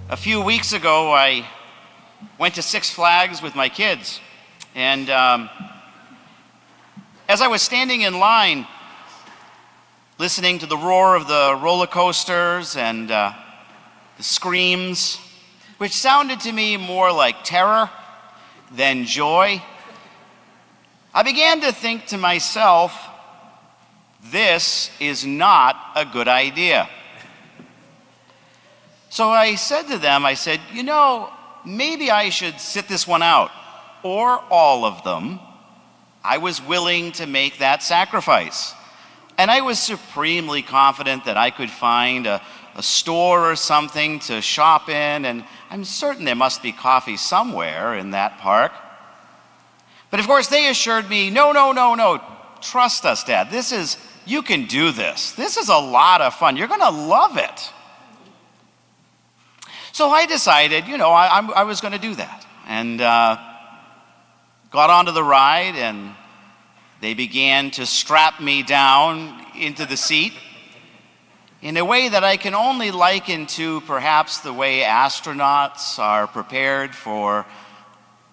A few weeks ago, I went to Six Flags with my kids, and as I was standing in line, listening to the roar of the roller coasters and the screams, which sounded to me more like terror than joy, I began to think to myself, this is not a good idea. So I said to them, maybe I should sit this one out, or all of them. I was willing to make that sacrifice. And I was supremely confident that I could find a store or something to shop in, and I'm certain there must be coffee somewhere in that park. But of course they assured me, no, trust us, Dad. You can do this. This is a lot of fun. You're gonna love it. So I decided, I was going to do that, and got onto the ride, and they began to strap me down into the seat in a way that I can only liken to perhaps the way astronauts are prepared for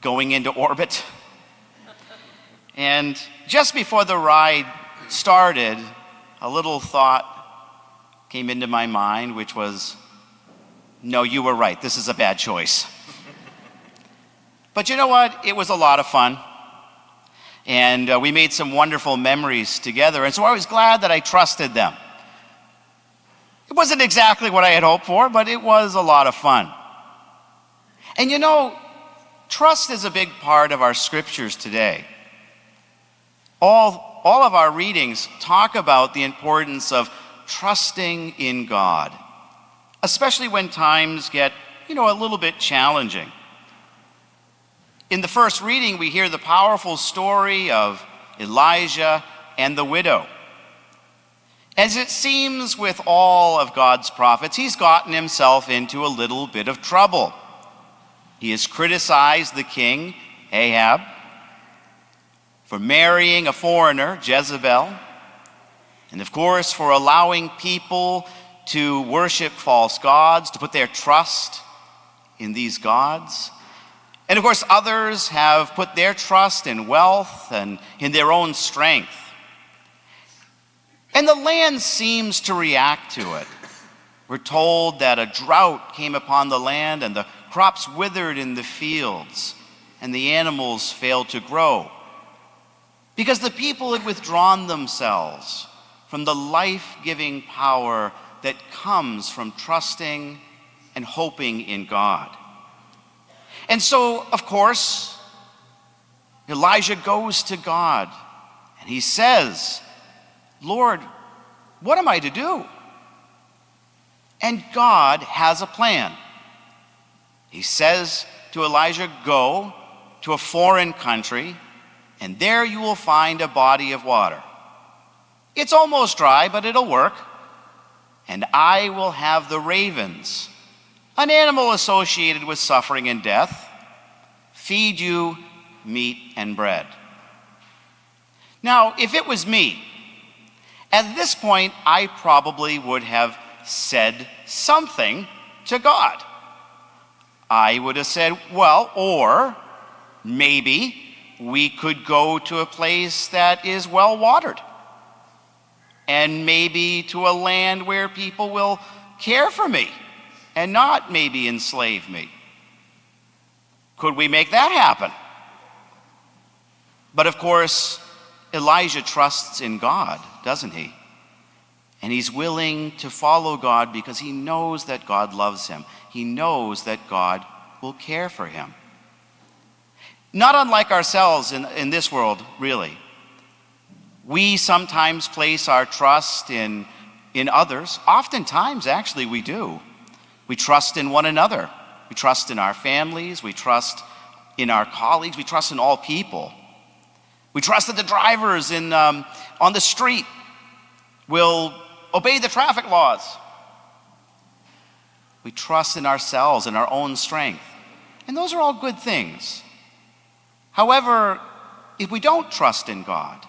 going into orbit. And just before the ride started, a little thought came into my mind, which was, no, you were right. This is a bad choice. But you know what? It was a lot of fun. And we made some wonderful memories together. And so I was glad that I trusted them. It wasn't exactly what I had hoped for, but it was a lot of fun. And trust is a big part of our scriptures today. All of our readings talk about the importance of trusting in God, especially when times get, a little bit challenging. In the first reading, we hear the powerful story of Elijah and the widow. As it seems with all of God's prophets, he's gotten himself into a little bit of trouble. He has criticized the king, Ahab, for marrying a foreigner, Jezebel, and of course for allowing people to worship false gods, to put their trust in these gods. And of course, others have put their trust in wealth and in their own strength. And the land seems to react to it. We're told that a drought came upon the land and the crops withered in the fields and the animals failed to grow because the people had withdrawn themselves from the life-giving power that comes from trusting and hoping in God. And so, of course, Elijah goes to God and he says, Lord, what am I to do? And God has a plan. He says to Elijah, go to a foreign country and there you will find a body of water. It's almost dry, but it'll work. And I will have the ravens, an animal associated with suffering and death, feed you meat and bread. Now, if it was me, at this point, I probably would have said something to God. I would have said, or maybe we could go to a place that is well watered. And maybe to a land where people will care for me and not maybe enslave me. Could we make that happen? But of course, Elijah trusts in God, doesn't he? And he's willing to follow God because he knows that God loves him. He knows that God will care for him. Not unlike ourselves in this world, really. We sometimes place our trust in others. Oftentimes, actually, we do. We trust in one another. We trust in our families. We trust in our colleagues. We trust in all people. We trust that the drivers on the street will obey the traffic laws. We trust in ourselves and our own strength. And those are all good things. However, if we don't trust in God,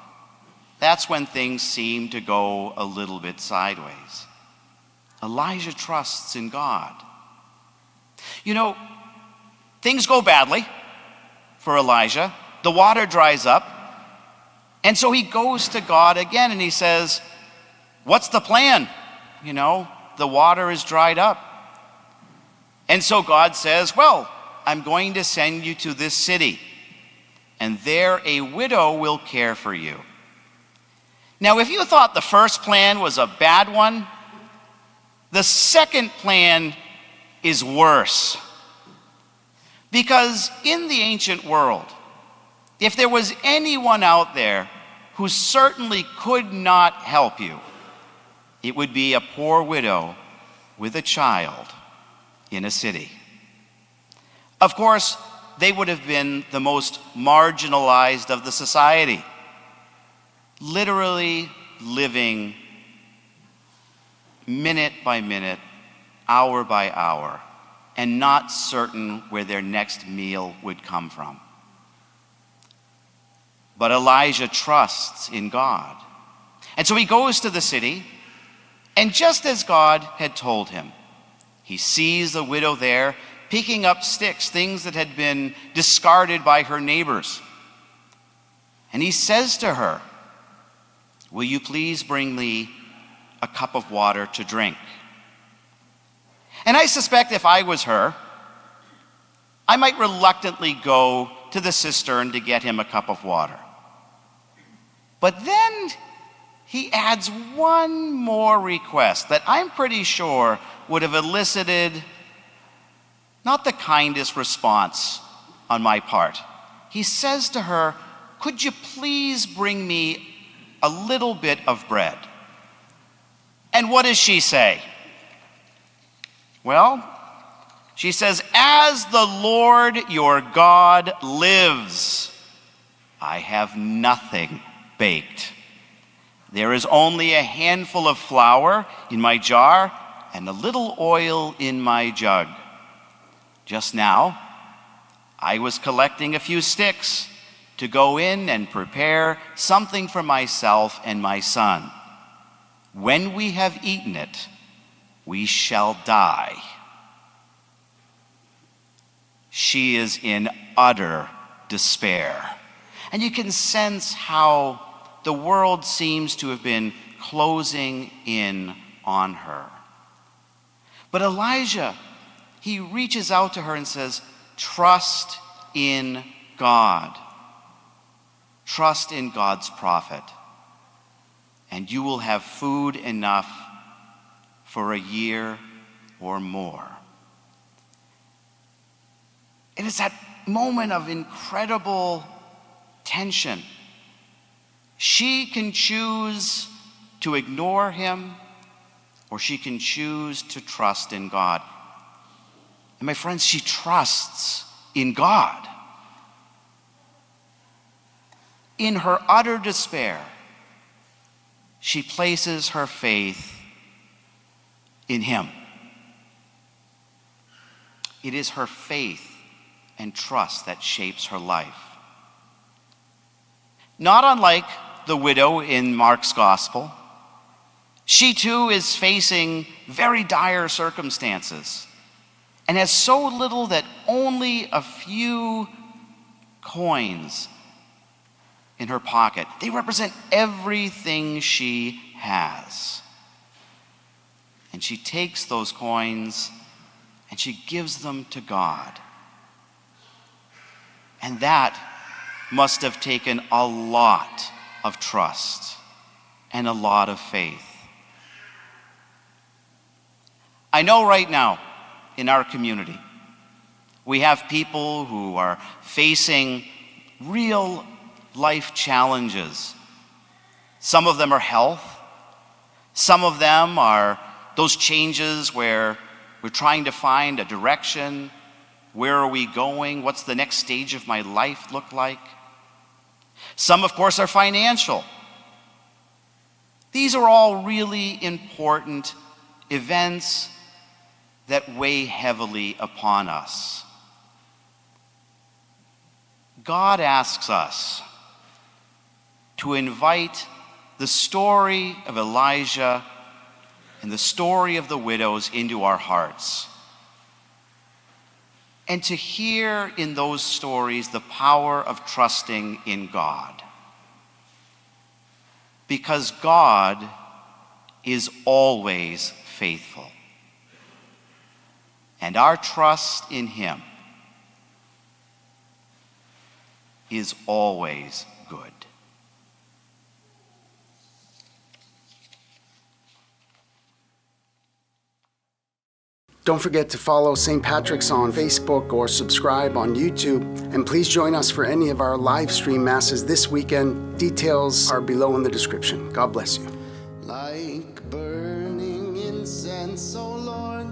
that's when things seem to go a little bit sideways. Elijah trusts in God. You know, things go badly for Elijah. The water dries up. And so he goes to God again and he says, what's the plan? You know, the water is dried up. And so God says, well, I'm going to send you to this city, and there a widow will care for you. Now, if you thought the first plan was a bad one, the second plan is worse. Because in the ancient world, if there was anyone out there who certainly could not help you, it would be a poor widow with a child in a city. Of course, they would have been the most marginalized of the society, literally living minute by minute, hour by hour, and not certain where their next meal would come from. But Elijah trusts in God. And so he goes to the city, and just as God had told him, he sees the widow there picking up sticks, things that had been discarded by her neighbors. And he says to her, will you please bring me a cup of water to drink? And I suspect if I was her, I might reluctantly go to the cistern to get him a cup of water. But then he adds one more request that I'm pretty sure would have elicited not the kindest response on my part. He says to her, could you please bring me a little bit of bread? And what does she say? Well, she says, as the Lord your God lives, I have nothing baked. There is only a handful of flour in my jar and a little oil in my jug. Just now, I was collecting a few sticks to go in and prepare something for myself and my son. When we have eaten it, we shall die. She is in utter despair. And you can sense how the world seems to have been closing in on her. But Elijah, he reaches out to her and says, trust in God. Trust in God's prophet, and you will have food enough for a year or more. And it's that moment of incredible tension. She can choose to ignore him, or she can choose to trust in God. And my friends, she trusts in God. In her utter despair, she places her faith in him. It is her faith and trust that shapes her life. Not unlike the widow in Mark's gospel, she too is facing very dire circumstances and has so little that only a few coins in her pocket. They represent everything she has. And she takes those coins and she gives them to God. And that must have taken a lot of trust and a lot of faith. I know right now in our community, we have people who are facing real life challenges. Some of them are health. Some of them are those changes where we're trying to find a direction. Where are we going? What's the next stage of my life look like? Some, of course, are financial. These are all really important events that weigh heavily upon us. God asks us to invite the story of Elijah and the story of the widows into our hearts. and to hear in those stories the power of trusting in God. Because God is always faithful, and our trust in him is always good. Don't forget to follow St. Patrick's on Facebook or subscribe on YouTube. And please join us for any of our live stream masses this weekend. Details are below in the description. God bless you. Like burning incense, O Lord,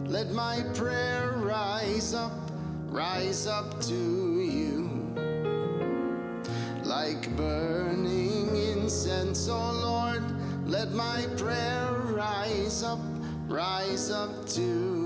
let my prayer rise up to you. Like burning incense, O Lord, let my prayer rise up to